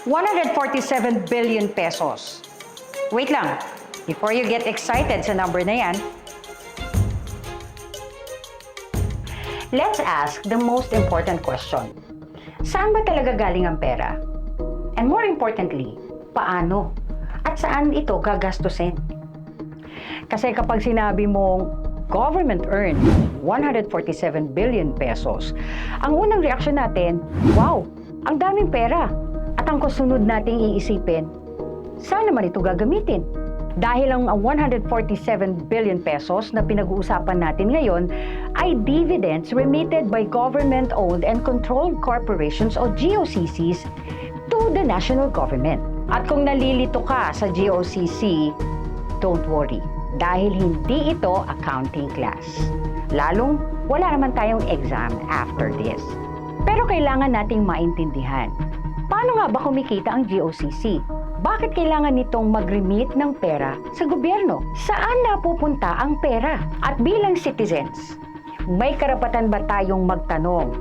147 billion pesos. Wait lang, before you get excited sa number na yan, let's ask the most important question. Saan ba talaga galing ang pera? And more importantly, paano? At saan ito gagastusin? Kasi kapag sinabi mong government earned 147 billion pesos, ang unang reaksyon natin, wow, ang daming pera. At ang kasunod nating iisipin, saan naman ito gagamitin? Dahil ang 147 billion pesos na pinag-uusapan natin ngayon ay dividends remitted by government-owned and controlled corporations o GOCCs to the national government. At kung nalilito ka sa GOCC, don't worry, dahil hindi ito accounting class. Lalong wala naman tayong exam after this. Pero kailangan nating maintindihan, paano nga ba kumikita ang GOCC? Bakit kailangan nitong mag-remit ng pera sa gobyerno? Saan napupunta ang pera? At bilang citizens, may karapatan ba tayong magtanong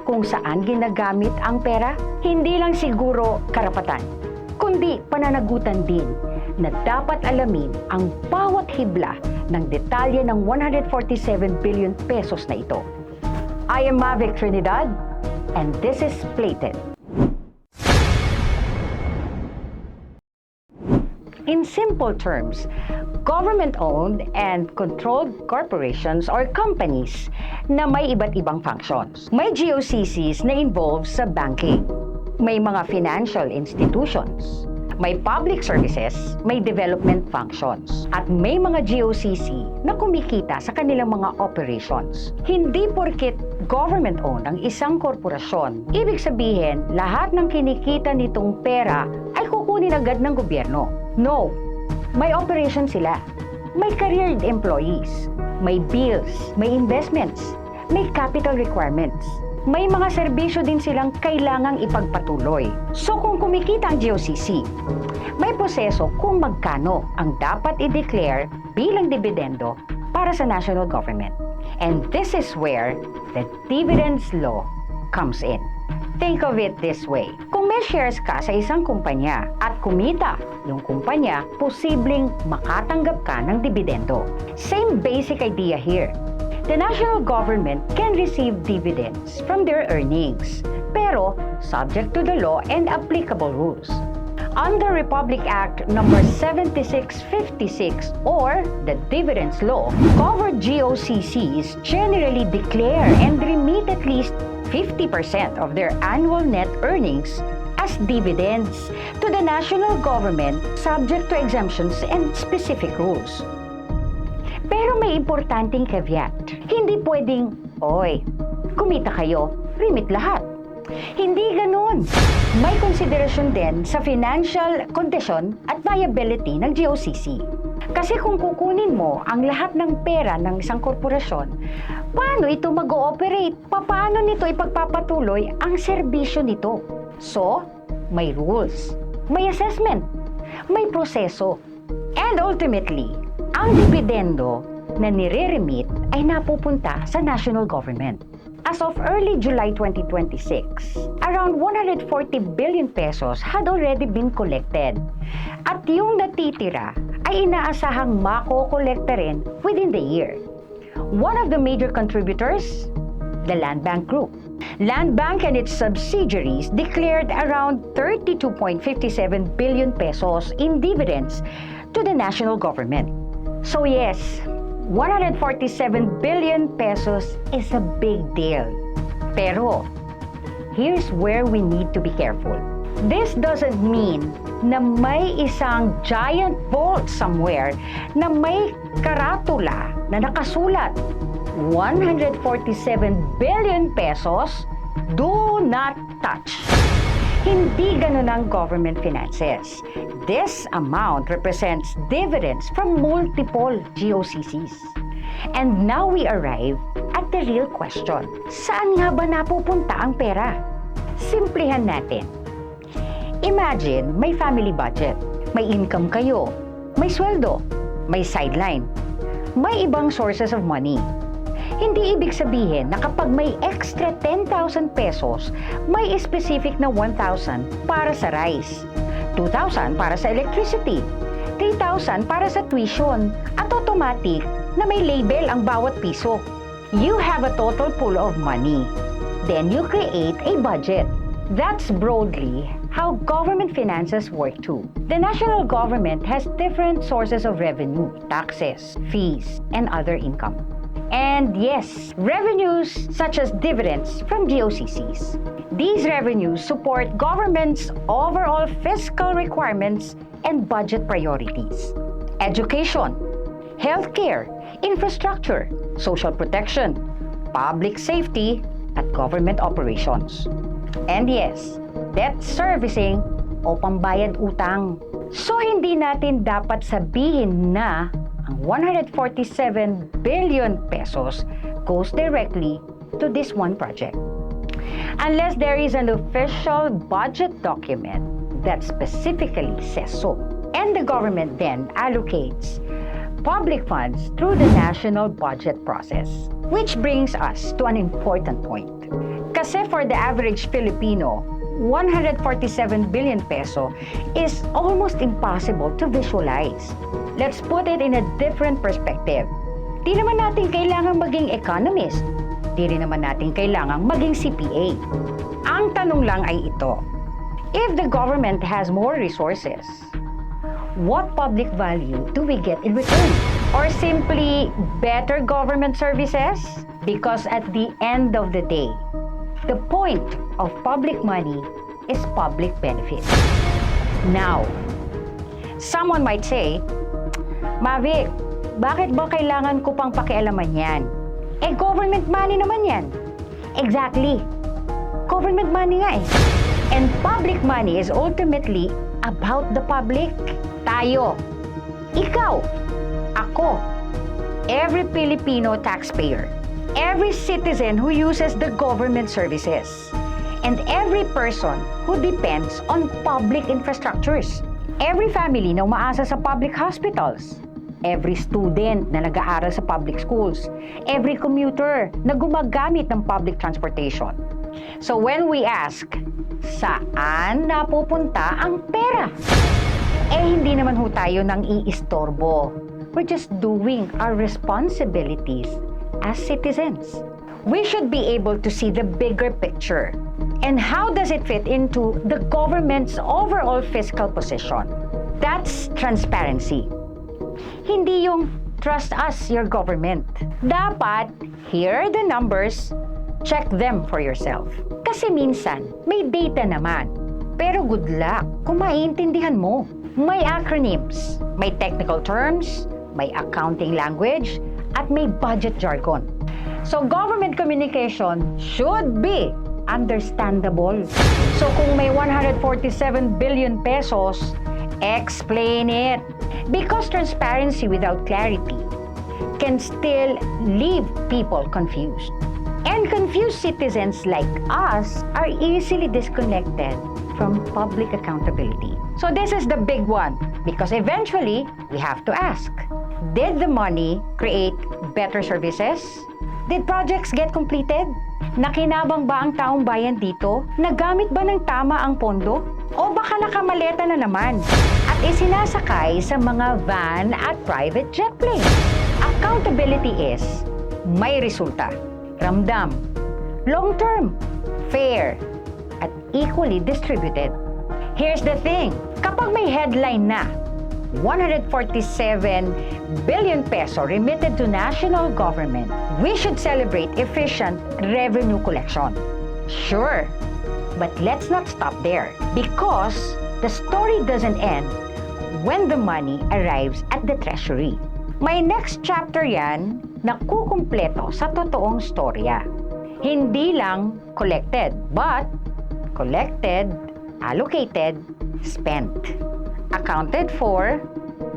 kung saan ginagamit ang pera? Hindi lang siguro karapatan, kundi pananagutan din na dapat alamin ang bawat hibla ng detalye ng 147 billion pesos na ito. I am Mavic Trinidad, and this is Plated. In simple terms, government-owned and controlled corporations or companies na may iba't ibang functions. May GOCCs na involved sa banking, may mga financial institutions, may public services, may development functions, at may mga GOCC na kumikita sa kanilang mga operations. Hindi porket government-owned ang isang korporasyon, ibig sabihin lahat ng kinikita nitong pera ay kukunin agad ng gobyerno. No, may operation sila, may careered employees, may bills, may investments, may capital requirements. May mga serbisyo din silang kailangang ipagpatuloy. So kung kumikita ang GOCC, may proseso kung magkano ang dapat i-declare bilang dividendo para sa national government. And this is where the dividends law comes in. Think of it this way. Kung may shares ka sa isang kumpanya at kumita yung kumpanya, posibleng makatanggap ka ng dividendo. Same basic idea here. The national government can receive dividends from their earnings, pero subject to the law and applicable rules. Under Republic Act No. 7656 or the Dividends Law, covered GOCCs generally declare and remit at least 50% of their annual net earnings as dividends to the national government subject to exemptions and specific rules. Pero may importanteng caveat. Hindi pwedeng, oy, kumita kayo, remit lahat. Hindi ganun. May konsiderasyon din sa financial condition at viability ng GOCC. Kasi kung kukunin mo ang lahat ng pera ng isang korporasyon, paano ito mag-ooperate? Paano nito ipagpapatuloy ang serbisyo nito? So, may rules, may assessment, may proseso, and ultimately, ang dividendo na nire-remit ay napupunta sa national government. As of early July 2026, around 140 billion pesos had already been collected. At yung natitira ay inaasahang mako-kolekta rin within the year. One of the major contributors, the Land Bank Group. Land Bank and its subsidiaries declared around 32.57 billion pesos in dividends to the national government. So yes, 147 billion pesos is a big deal. Pero, here's where we need to be careful. This doesn't mean na may isang giant vault somewhere na may karatula na nakasulat 147 billion pesos, do not touch. Hindi ganun ang government finances. This amount represents dividends from multiple GOCCs. And now we arrive at the real question. Saan nga ba napupunta ang pera? Simplihan natin. Imagine, may family budget. May income kayo. May sweldo. May sideline. May ibang sources of money. Hindi ibig sabihin na kapag may extra 10,000 pesos, may specific na 1,000 para sa rice, 2,000 para sa electricity, 3,000 para sa tuition, at automatic na may label ang bawat piso. You have a total pool of money. Then you create a budget. That's broadly how government finances work too. The national government has different sources of revenue, taxes, fees, and other income. And yes, revenues such as dividends from GOCCs. These revenues support government's overall fiscal requirements and budget priorities. Education, healthcare, infrastructure, social protection, public safety, at government operations. And yes, debt servicing o pambayad utang. So hindi natin dapat sabihin na ang 147 billion pesos goes directly to this one project. Unless there is an official budget document that specifically says so. And the government then allocates public funds through the national budget process. Which brings us to an important point. Kasi for the average Filipino, 147 billion peso is almost impossible to visualize. Let's put it in a different perspective. Di naman natin kailangang maging economist. Di rin naman natin kailangang maging CPA. Ang tanong lang ay ito. If the government has more resources, what public value do we get in return? Or simply better government services? Because at the end of the day, the point of public money is public benefit. Now, someone might say, Mavic, bakit ba kailangan ko pang pakialaman yan? Eh, government money naman yan. Exactly. Government money nga eh. And public money is ultimately about the public. Tayo, ikaw, ako, every Filipino taxpayer, every citizen who uses the government services, and every person who depends on public infrastructures, every family na umaasa sa public hospitals, every student na nag-aaral sa public schools, every commuter na gumagamit ng public transportation. So when we ask, saan napupunta ang pera? Eh, hindi naman ho tayo nang iistorbo. We're just doing our responsibilities as citizens. We should be able to see the bigger picture. And how does it fit into the government's overall fiscal position? That's transparency. Hindi yung trust us, your government. Dapat, here are the numbers, check them for yourself. Kasi minsan, may data naman. Pero good luck kung maiintindihan mo. May acronyms, may technical terms, may accounting language, at may budget jargon. So government communication should be understandable. So kung may 147 billion pesos, explain it. Because transparency without clarity can still leave people confused. And confused citizens like us are easily disconnected from public accountability. So this is the big one, because eventually we have to ask, did the money create better services? Did projects get completed? Nakinabang ba ang taong bayan dito? Nagamit ba ng tama ang pondo? O baka nakamaleta na naman at isinasakay sa mga van at private jet plane? Accountability is may resulta, ramdam, long-term, fair, at equally distributed. Here's the thing, kapag may headline na 147 billion peso remitted to national government, we should celebrate efficient revenue collection. Sure, but let's not stop there because the story doesn't end when the money arrives at the treasury. May next chapter yan na kukumpleto sa totoong storya. Hindi lang collected, but collected, allocated, spent, accounted for,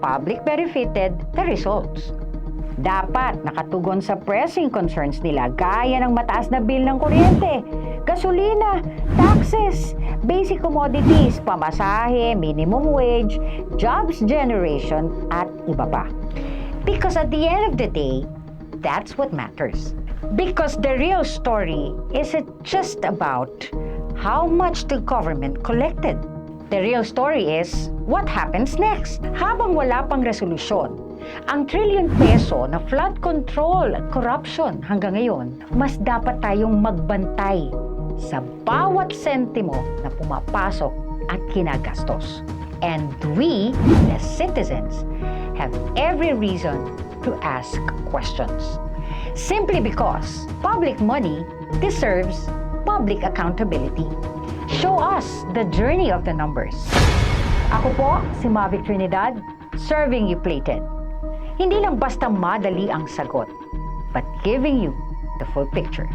public benefited the results. Dapat nakatugon sa pressing concerns nila gaya ng mataas na bill ng kuryente, gasolina, taxes, basic commodities, pamasahe, minimum wage, jobs generation, at iba pa. Because at the end of the day, that's what matters. Because the real story isn't just about how much the government collected. The real story is what happens next. Habang wala pang resolusyon, ang trillion peso na flood control at corruption hanggang ngayon, mas dapat tayong magbantay sa bawat sentimo na pumapasok at kinagastos. And we, the citizens, have every reason to ask questions. Simply because public money deserves public accountability. Show us the journey of the numbers. Ako po, si Mavic Trinidad, serving you plated. Hindi lang basta madali ang sagot, but giving you the full picture.